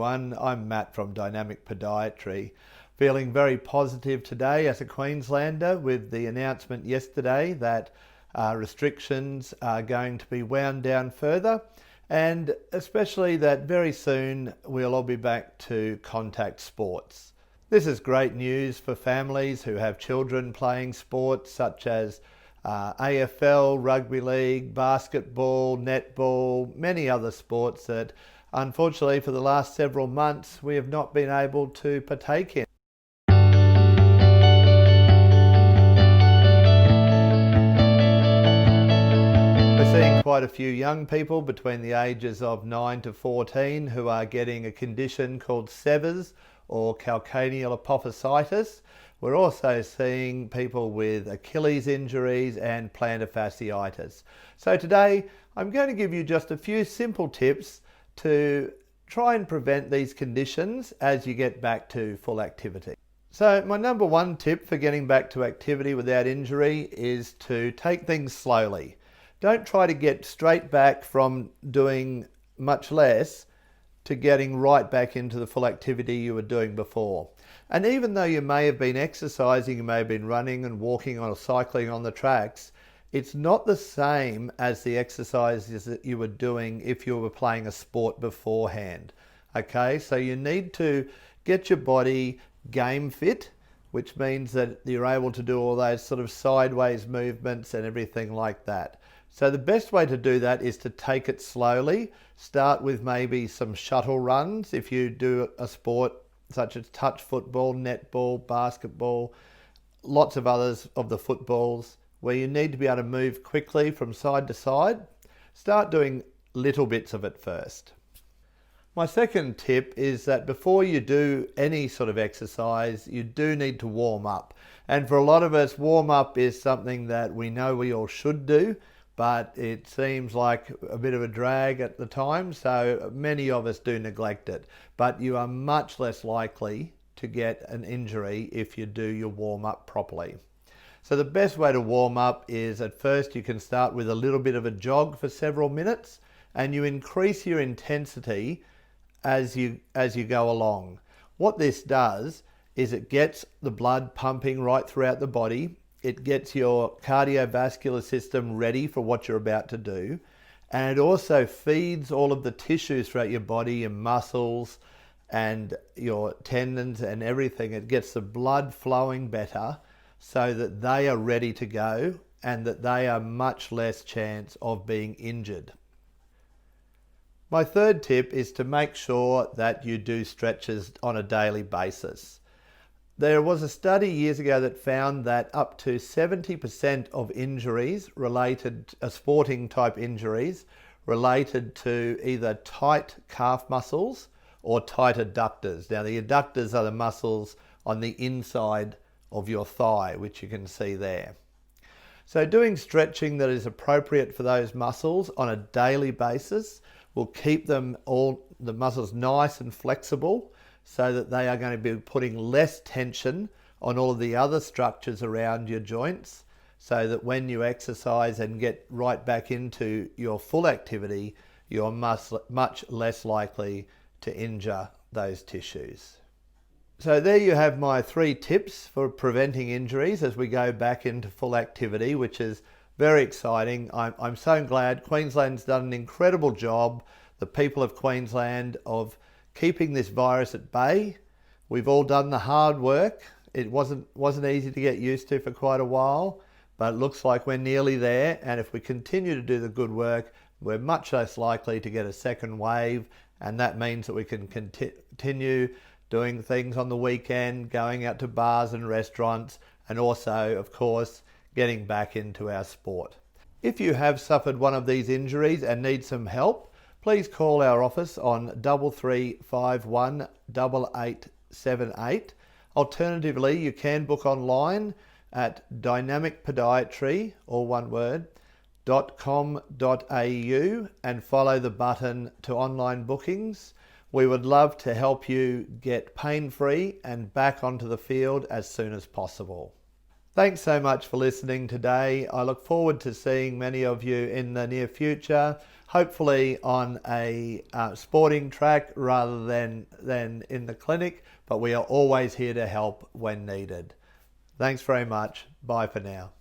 everyone, I'm Matt from Dynamic Podiatry. Feeling very positive today as a Queenslander with the announcement yesterday that restrictions are going to be wound down further, and especially that very soon we'll all be back to contact sports. This is great news for families who have children playing sports such as AFL, rugby league, basketball, netball, many other sports that unfortunately for the last several months we have not been able to partake in. We're seeing quite a few young people between the ages of 9 to 14 who are getting a condition called Severs or Calcaneal Apophysitis. We're also seeing people with Achilles injuries and Plantar Fasciitis. So today I'm going to give you just a few simple tips to try and prevent these conditions as you get back to full activity. So my number one tip for getting back to activity without injury is to take things slowly. Don't try to get straight back from doing much less to getting right back into the full activity you were doing before. And even though you may have been exercising, you may have been running and walking or cycling on the tracks, it's not the same as the exercises that you were doing if you were playing a sport beforehand. Okay, so you need to get your body game fit, which means that you're able to do all those sort of sideways movements and everything like that. So the best way to do that is to take it slowly. Start with maybe some shuttle runs if you do a sport such as touch football, netball, basketball, lots of others of the footballs where you need to be able to move quickly from side to side. Start doing little bits of it first. My second tip is that before you do any sort of exercise, you do need to warm up. And for a lot of us, warm up is something that we know we all should do, but it seems like a bit of a drag at the time, so many of us do neglect it. But you are much less likely to get an injury if you do your warm up properly. So the best way to warm up is at first you can start with a little bit of a jog for several minutes, and you increase your intensity as you go along. What this does is it gets the blood pumping right throughout the body. It gets your cardiovascular system ready for what you're about to do. And it also feeds all of the tissues throughout your body, your muscles and your tendons and everything. It gets the blood flowing better so that they are ready to go and that they are much less chance of being injured. My third tip is to make sure that you do stretches on a daily basis. There was a study years ago that found that up to 70% of injuries related, sporting type injuries, related to either tight calf muscles or tight adductors. Now the adductors are the muscles on the inside of your thigh, which you can see there. So doing stretching that is appropriate for those muscles on a daily basis will keep them all, the muscles nice and flexible, so that they are going to be putting less tension on all of the other structures around your joints, so that when you exercise and get right back into your full activity, you're much less likely to injure those tissues. So there you have my 3 tips for preventing injuries as we go back into full activity, which is very exciting. I'm so glad Queensland's done an incredible job, the people of Queensland, of keeping this virus at bay. We've all done the hard work. It wasn't easy to get used to for quite a while, but it looks like we're nearly there. And if we continue to do the good work, we're much less likely to get a second wave. And that means that we can continue doing things on the weekend, going out to bars and restaurants, and also, of course, getting back into our sport. If you have suffered one of these injuries and need some help, please call our office on 3351 8878. Alternatively, you can book online at dynamicpodiatry, all one word, .com.au and follow the button to online bookings. We would love to help you get pain-free and back onto the field as soon as possible. Thanks so much for listening today. I look forward to seeing many of you in the near future. hopefully on a sporting track rather than in the clinic, but we are always here to help when needed. Thanks very much. Bye for now.